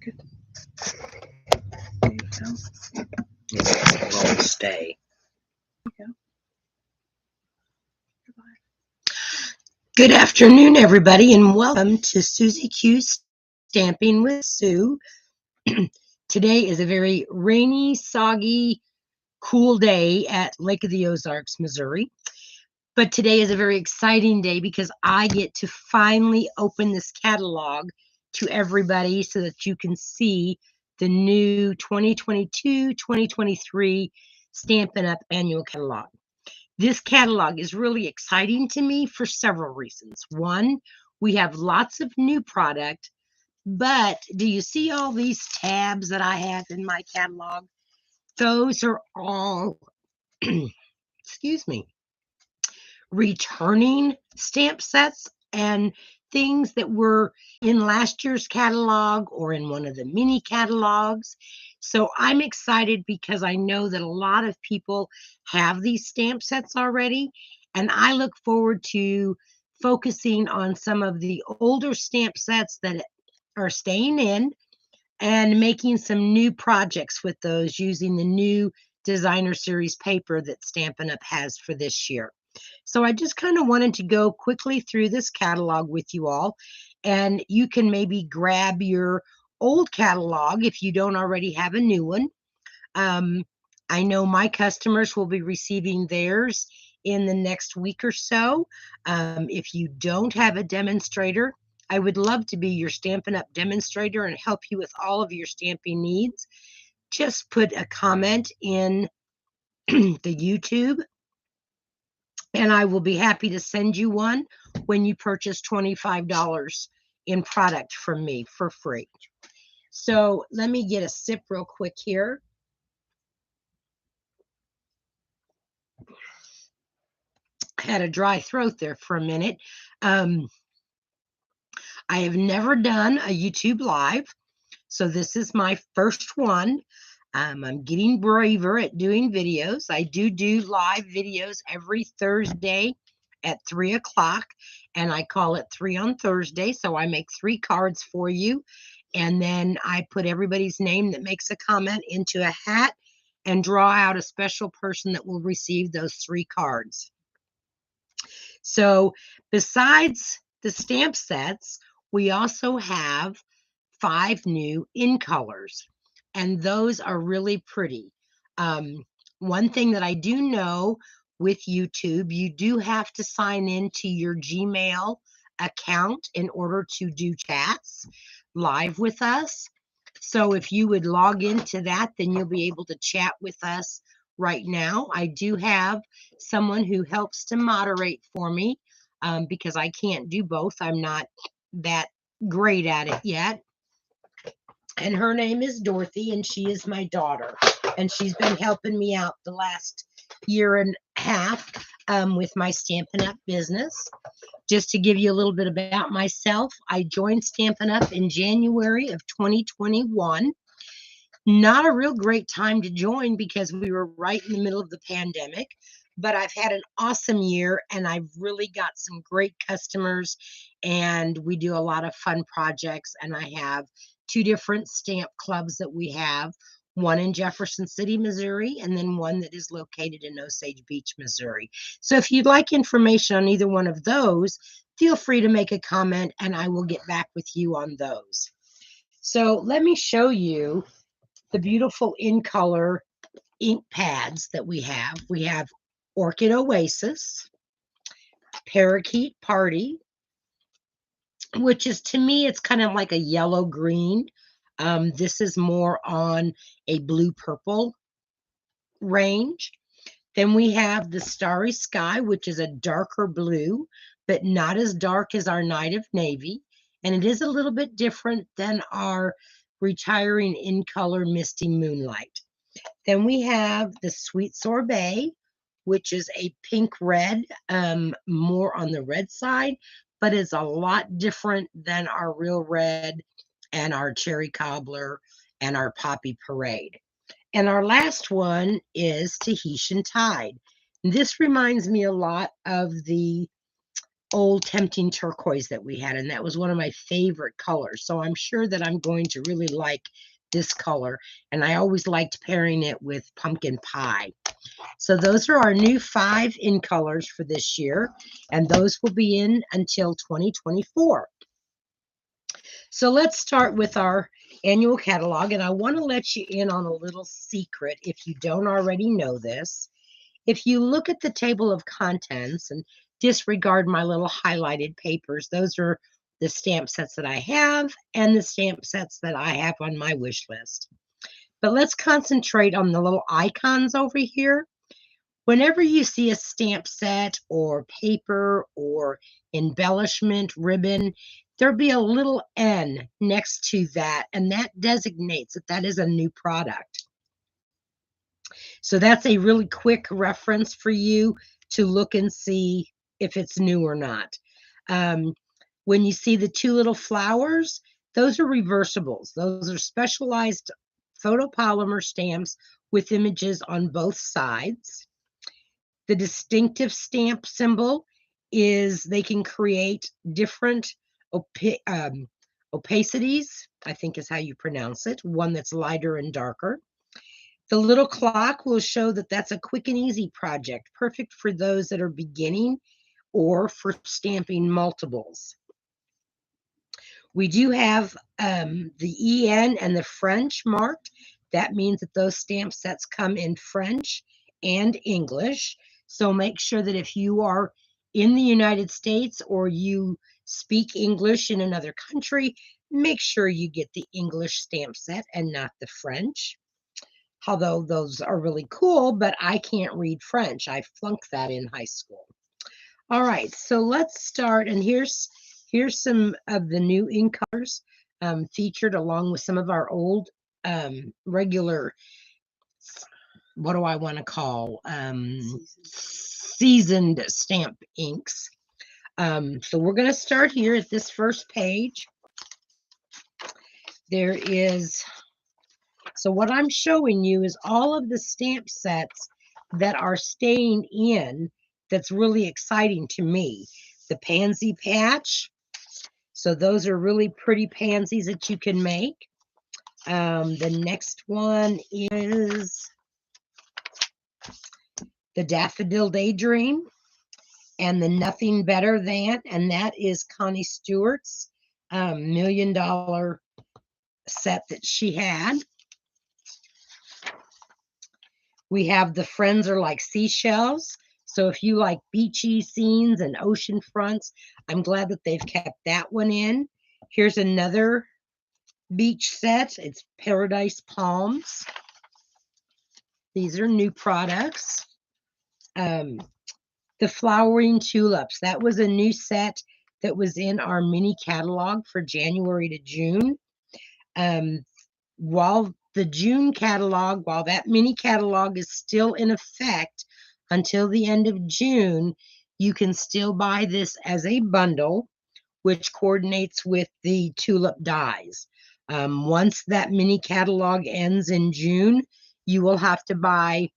Cricket. There you go. It's a long stay. There you go. Goodbye. Good afternoon, everybody, and welcome to Susie Q's Stamping with Sue. Today is a very rainy, soggy, cool day at Lake of the Ozarks, Missouri. But today is a very exciting day because I get to finally open this catalog to everybody so that you can see the new 2022-2023 Stampin' Up! Annual Catalog. This catalog is really exciting to me for several reasons. One, we have lots of new product, but do you see all these tabs that I have in my catalog? Those are all, excuse me, returning stamp sets and things that were in last year's catalog or in one of the mini catalogs. So I'm excited because I know that a lot of people have these stamp sets already, and I look forward to focusing on some of the older stamp sets that are staying in and making some new projects with those using the new designer series paper that Stampin' Up! Has for this year. So I just kind of wanted to go quickly through this catalog with you all, and you can maybe grab your old catalog if you don't already have a new one. I know my customers will be receiving theirs in the next week or so. If you don't have a demonstrator, I would love to be your Stampin' Up! Demonstrator and help you with all of your stamping needs. Just put a comment in the YouTube, and I will be happy to send you one when you purchase $25 in product from me for free. So let me get a sip real quick here. Had a dry throat there for a minute. I have never done a YouTube live, so this is my first one. I'm getting braver at doing videos. I do live videos every Thursday at 3 o'clock, and I call it 3 on Thursday. So I make 3 cards for you, and then I put everybody's name that makes a comment into a hat and draw out a special person that will receive those 3 cards. So besides the stamp sets, we also have 5 new in colors, and those are really pretty. One thing that I do know with YouTube, you do have to sign into your Gmail account in order to do chats live with us. So if you would log into that, then you'll be able to chat with us right now. I do have someone who helps to moderate for me because I can't do both. I'm not that great at it yet. And her name is Dorothy, and she is my daughter. And she's been helping me out the last year and a half with my Stampin' Up! Business. Just to give you a little bit about myself, I joined Stampin' Up! In January of 2021. Not a real great time to join because we were right in the middle of the pandemic, but I've had an awesome year, and I've really got some great customers, and we do a lot of fun projects, and I have 2 different stamp clubs that we have, one in Jefferson City, Missouri, and then one that is located in Osage Beach, Missouri. So if you'd like information on either one of those, feel free to make a comment, and I will get back with you on those. So let me show you the beautiful in color ink pads that we have. We have Orchid Oasis, Parakeet Party, which is, to me, it's kind of like a yellow green. This is more on a blue purple range. Then we have the Starry Sky, which is a darker blue, but not as dark as our Night of Navy. And it is a little bit different than our Retiring in Color Misty Moonlight. Then we have the Sweet Sorbet, which is a pink red, more on the red side, but is a lot different than our Real Red and our Cherry Cobbler and our Poppy Parade. And our last one is Tahitian Tide. This reminds me a lot of the old Tempting Turquoise that we had, and that was one of my favorite colors. So I'm sure that I'm going to really like this color, and I always liked pairing it with pumpkin pie. So those are our new 5 in colors for this year, and those will be in until 2024. So let's start with our annual catalog, and I want to let you in on a little secret if you don't already know this. If you look at the table of contents and disregard my little highlighted papers, those are the stamp sets that I have and the stamp sets that I have on my wish list. But let's concentrate on the little icons over here. Whenever you see a stamp set or paper or embellishment ribbon, there'll be a little N next to that, and that designates that that is a new product. So that's a really quick reference for you to look and see if it's new or not. When you see the 2 little flowers, those are reversibles. Those are specialized photopolymer stamps with images on both sides. The distinctive stamp symbol is they can create different opacities, I think is how you pronounce it, one that's lighter and darker. The little clock will show that that's a quick and easy project, perfect for those that are beginning or for stamping multiples. We do have the EN and the French marked. That means that those stamp sets come in French and English. So make sure that if you are in the United States or you speak English in another country, make sure you get the English stamp set and not the French. Although those are really cool, but I can't read French. I flunked that in high school. All right, so let's start. And here's some of the new ink colors featured along with some of our old regular, what do I want to call, seasoned stamp inks. So we're going to start here at this first page. There is... So what I'm showing you is all of the stamp sets that are staying in that's really exciting to me. The pansy patch. So those are really pretty pansies that you can make. The next one is the Daffodil Daydream and the Nothing Better Than, and that is Connie Stewart's $1 million set that she had. We have the Friends Are Like Seashells. So if you like beachy scenes and ocean fronts, I'm glad that they've kept that one in. Here's another beach set. It's Paradise Palms. These are new products. The Flowering Tulips. That was a new set that was in our mini catalog for January to June. While the June catalog, while that mini catalog is still in effect until the end of June, you can still buy this as a bundle, which coordinates with the tulip dies. Once that mini catalog ends in June, you will have to buy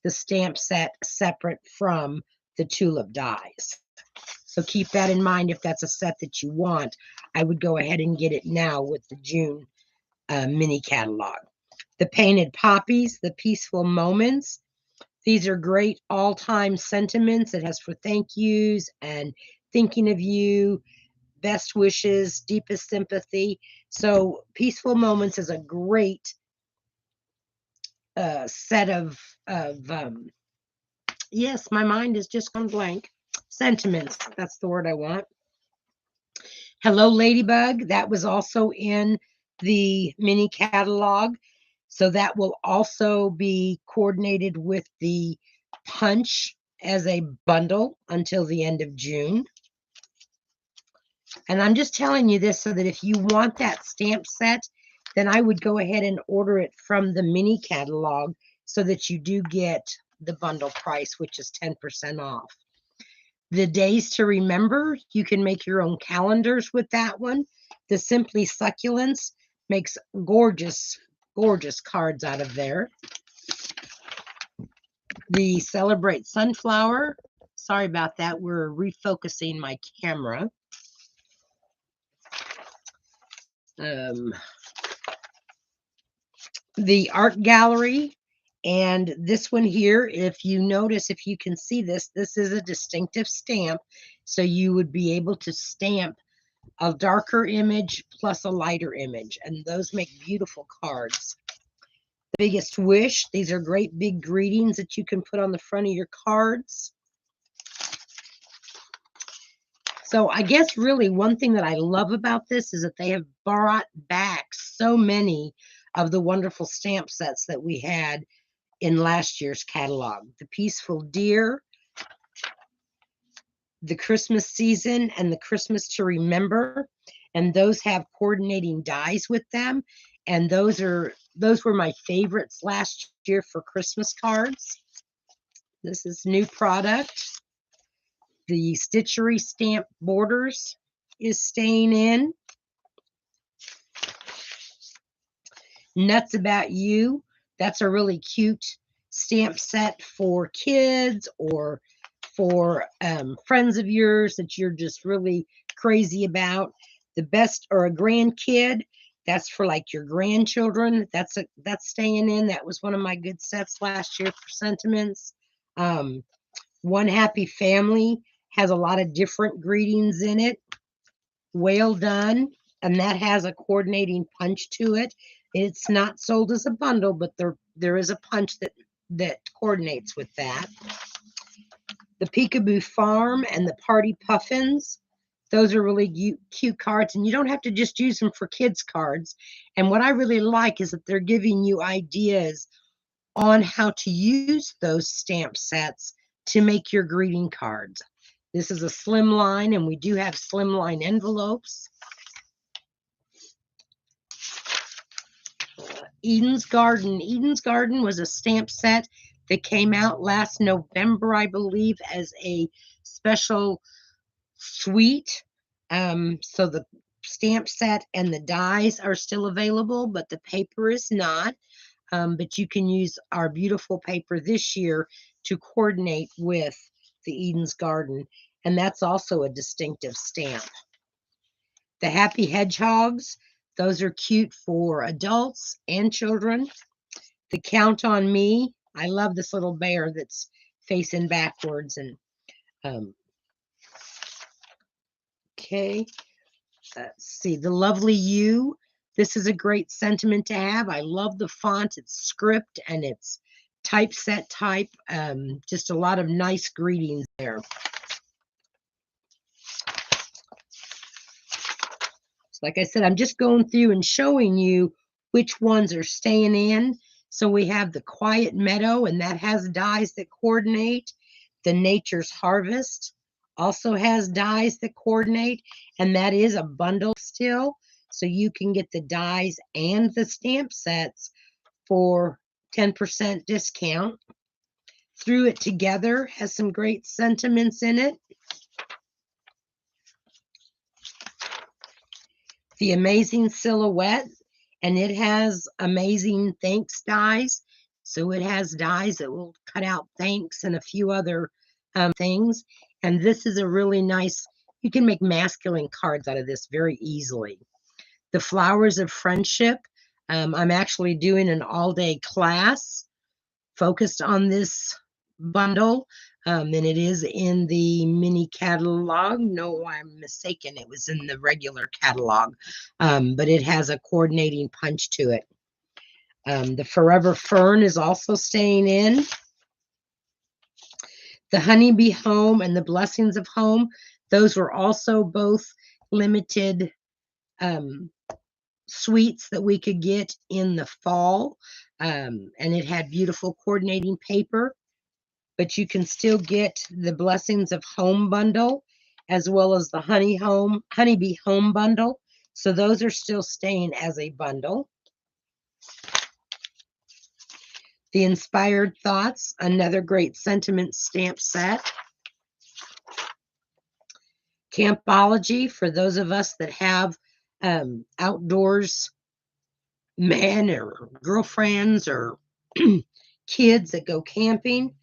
the stamp set separate from the tulip dies. So keep that in mind if that's a set that you want. I would go ahead and get it now with the June mini catalog. The Painted Poppies, the Peaceful Moments. These are great all-time sentiments. It has for thank yous and thinking of you, best wishes, deepest sympathy. So Peaceful Moments is a great set of yes, my mind is just gone blank. Sentiments, that's the word I want. Hello Ladybug, that was also in the mini catalog. So that will also be coordinated with the punch as a bundle until the end of June. And I'm just telling you this so that if you want that stamp set, then I would go ahead and order it from the mini catalog so that you do get the bundle price, which is 10% off. The Days to Remember, you can make your own calendars with that one. The Simply Succulents makes gorgeous, gorgeous cards out of there. The Celebrate Sunflower Sorry about that. We're refocusing my camera. The art gallery, and this one here, if you notice, if you can see this, this is a distinctive stamp. So you would be able to stamp a darker image plus a lighter image, and those make beautiful cards. The biggest wish, these are great big greetings that you can put on the front of your cards. So I guess really one thing that I love about this is that they have brought back so many of the wonderful stamp sets that we had in last year's catalog. The Peaceful Deer, the Christmas Season, and the Christmas to Remember. And those have coordinating dies with them. And those were my favorites last year for Christmas cards. This is new product. The Stitchery Stamp Borders is staying in. Nuts About You. That's a really cute stamp set for kids or for friends of yours that you're just really crazy about. The Best or a grandkid. That's for like your grandchildren. That's staying in. That was one of my good sets last year for sentiments. One Happy Family has a lot of different greetings in it. Well Done, and that has a coordinating punch to it. It's not sold as a bundle, but there is a punch that coordinates with that. The Peekaboo Farm and the Party Puffins. Those are really cute cards, and you don't have to just use them for kids' cards. And what I really like is that they're giving you ideas on how to use those stamp sets to make your greeting cards. This is a slim line, and we do have slim line envelopes. Eden's Garden. Eden's Garden was a stamp set that came out last November, I believe, as a special suite. So the stamp set and the dies are still available, but the paper is not. But you can use our beautiful paper this year to coordinate with the Eden's Garden, and that's also a distinctive stamp. The Happy Hedgehogs, those are cute for adults and children. The Count on Me, I love this little bear that's facing backwards. And okay, let's see, The Lovely You. This is a great sentiment to have. I love the font. It's script and it's typeset type. Just a lot of nice greetings there. So like I said, I'm just going through and showing you which ones are staying in. So we have the Quiet Meadow, and that has dies that coordinate. The Nature's Harvest also has dies that coordinate, and that is a bundle still. So you can get the dies and the stamp sets for 10% discount. Threw It Together has some great sentiments in it. The Amazing Silhouette, and it has amazing thanks dies. So it has dies that will cut out thanks and a few other things. And this is a really nice, you can make masculine cards out of this very easily. The Flowers of Friendship. I'm actually doing an all-day class focused on this bundle, and it is in the mini catalog. No, I'm mistaken. It was in the regular catalog, but it has a coordinating punch to it. The Forever Fern is also staying in. The Honeybee Home and the Blessings of Home, those were also both limited suites that we could get in the fall, and it had beautiful coordinating paper. But you can still get the Blessings of Home bundle as well as the Honeybee Home bundle. So those are still staying as a bundle. The Inspired Thoughts, another great sentiment stamp set. Campology, for those of us that have outdoors men or girlfriends or kids that go camping.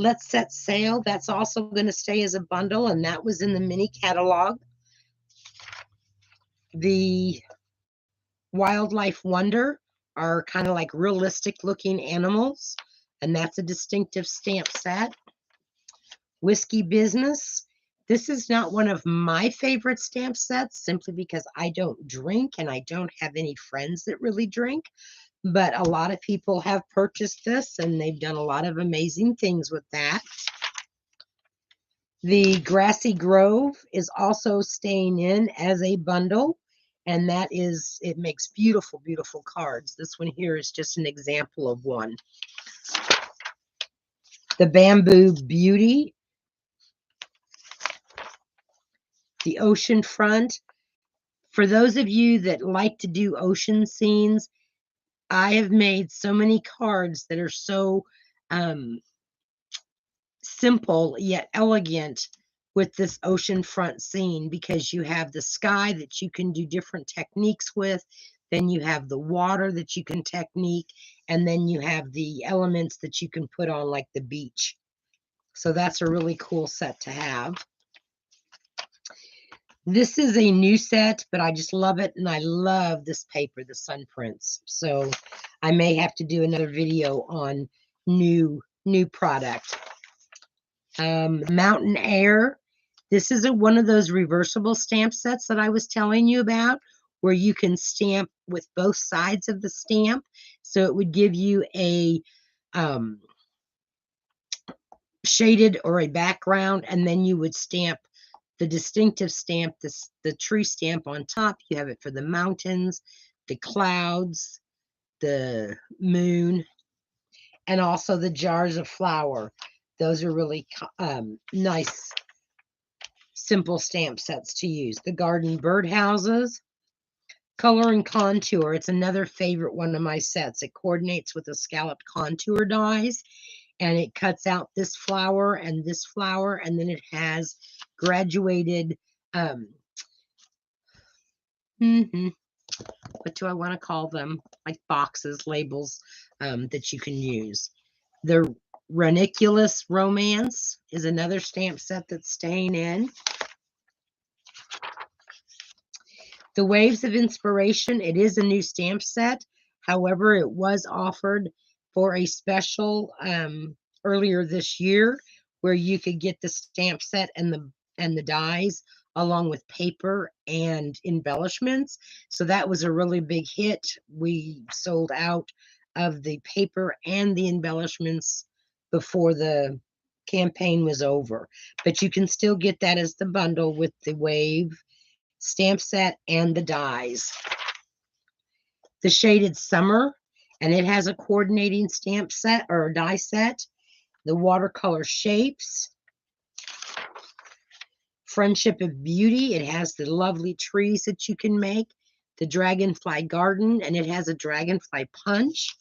Let's Set Sail. That's also going to stay as a bundle, and that was in the mini catalog. The Wildlife Wonder are kind of like realistic looking animals, and that's a distinctive stamp set. Whiskey Business. This is not one of my favorite stamp sets simply because I don't drink and I don't have any friends that really drink, but a lot of people have purchased this and they've done a lot of amazing things with that. The Grassy Grove is also staying in as a bundle, and that is, it makes beautiful, beautiful cards. This one here is just an example of one. The Bamboo Beauty, the Ocean Front. For those of you that like to do ocean scenes, I have made so many cards that are so simple yet elegant with this oceanfront scene, because you have the sky that you can do different techniques with, then you have the water that you can technique, and then you have the elements that you can put on like the beach. So that's a really cool set to have. This is a new set, but I just love it, and I love this paper, the Sun Prints. So I may have to do another video on new product. Mountain Air. This is one of those reversible stamp sets that I was telling you about, where you can stamp with both sides of the stamp. So it would give you a shaded or a background, and then you would stamp the distinctive stamp, the tree stamp on top. You have it for the mountains, the clouds, the moon, and also the jars of flour. Those are really nice, simple stamp sets to use. The garden birdhouses, color and contour. It's another favorite one of my sets. It coordinates with the scalloped contour dies, and it cuts out this flower, and then it has graduated, what do I want to call them? Like boxes, labels that you can use. The Ranunculus Romance is another stamp set that's staying in. The Waves of Inspiration, it is a new stamp set. However, it was offered for a special earlier this year, where you could get the stamp set and the dies along with paper and embellishments. So that was a really big hit. We sold out of the paper and the embellishments before the campaign was over. But you can still get that as the bundle with the Wave stamp set and the dies. The Shaded Summer, and it has a coordinating stamp set or a die set. The Watercolor Shapes. Friendship of Beauty, it has the lovely trees that you can make. The Dragonfly Garden, and it has a dragonfly punch.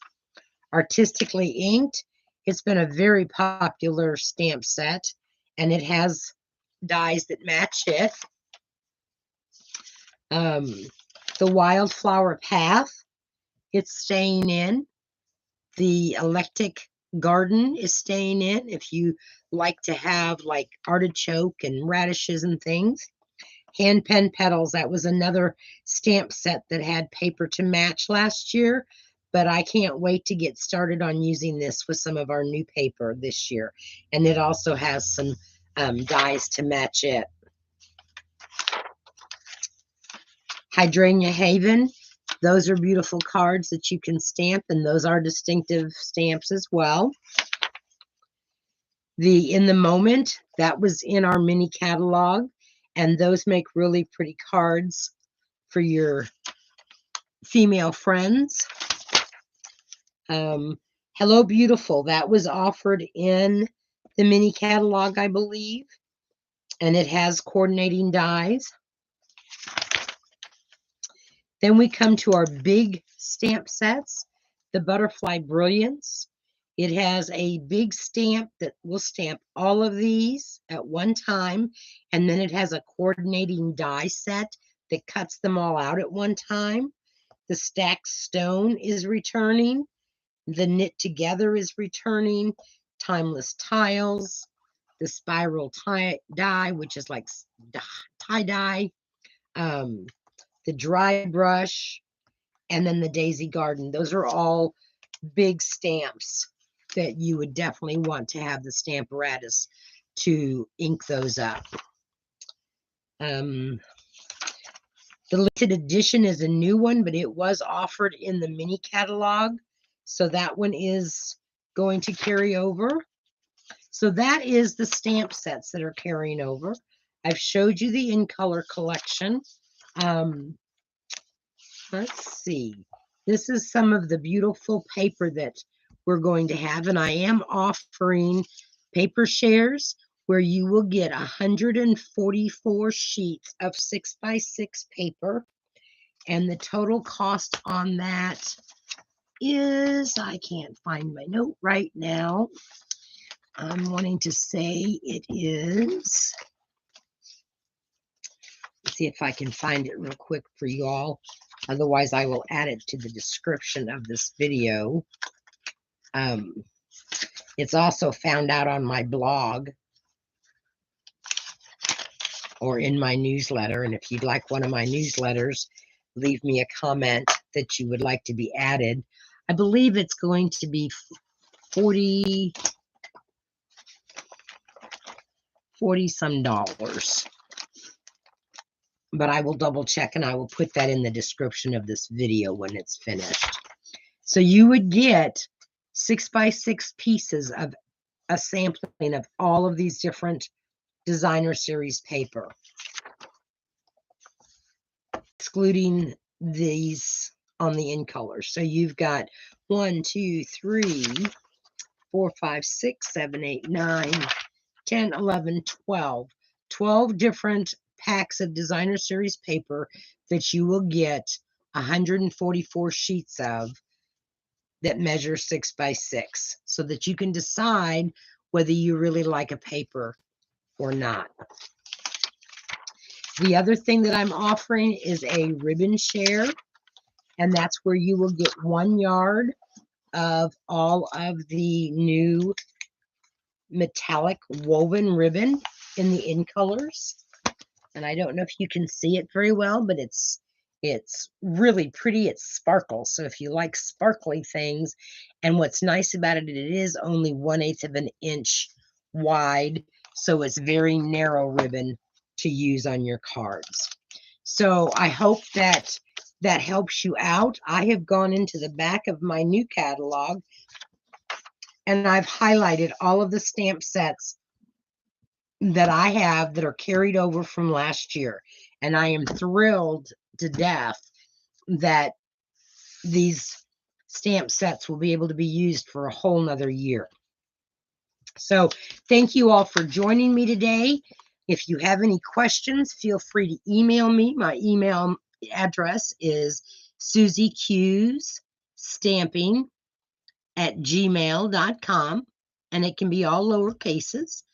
Artistically Inked, it's been a very popular stamp set, and it has dies that match it. The Wildflower Path, it's staying in. The Eclectic Garden is staying in if you like to have like artichoke and radishes and things. Hand Pen Petals, that was another stamp set that had paper to match last year, but I can't wait to get started on using this with some of our new paper this year. And it also has some dies to match it. Hydrangea Haven, those are beautiful cards that you can stamp, and those are distinctive stamps as well. The In the Moment, that was in our mini catalog, and those make really pretty cards for your female friends. Hello Beautiful, that was offered in the mini catalog, I believe, and it has coordinating dies. Then we come to our big stamp sets, the Butterfly Brilliance. It has a big stamp that will stamp all of these at one time, and then it has a coordinating die set that cuts them all out at one time. The Stacked Stone is returning. The Knit Together is returning. Timeless Tiles, the Spiral Die, which is like tie-dye, the Dry Brush, and then the Daisy Garden. Those are all big stamps that you would definitely want to have the Stamparatus to ink those up. The limited edition is a new one, but it was offered in the mini catalog. So that one is going to carry over. So that is the stamp sets that are carrying over. I've showed you the in color collection. Let's see. This is some of the beautiful paper that we're going to have, and I am offering paper shares where you will get 144 sheets of 6x6 paper, and the total cost on that is, I can't find my note right now. I'm wanting to say it is, let's see if I can find it real quick for you all. Otherwise, I will add it to the description of this video. It's also found out on my blog or in my newsletter. And if you'd like one of my newsletters, leave me a comment that you would like to be added. I believe it's going to be 40 some dollars. But I will double check and I will put that in the description of this video when it's finished. So you would get 6x6 pieces of a sampling of all of these different designer series paper, excluding these on the in color. So you've got 1, 2, 3, 4, 5, 6, 7, 8, 9, 10, 11, 12 different packs of designer series paper that you will get 144 sheets of that measure 6x6, so that you can decide whether you really like a paper or not. The other thing that I'm offering is a ribbon share, and that's where you will get 1 yard of all of the new metallic woven ribbon in the in colors. And I don't know if you can see it very well, but it's really pretty. It sparkles. So if you like sparkly things, and what's nice about it, it is only 1/8 of an inch wide. So it's very narrow ribbon to use on your cards. So I hope that that helps you out. I have gone into the back of my new catalog and I've highlighted all of the stamp sets that I have that are carried over from last year. And I am thrilled to death that these stamp sets will be able to be used for a whole nother year. So thank you all for joining me today. If you have any questions, feel free to email me. My email address is susieqsstamping@gmail.com, and it can be all lower cases.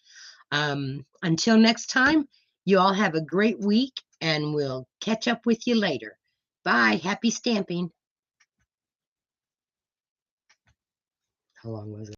Until next time, you all have a great week, and we'll catch up with you later. Bye. Happy stamping. How long was it?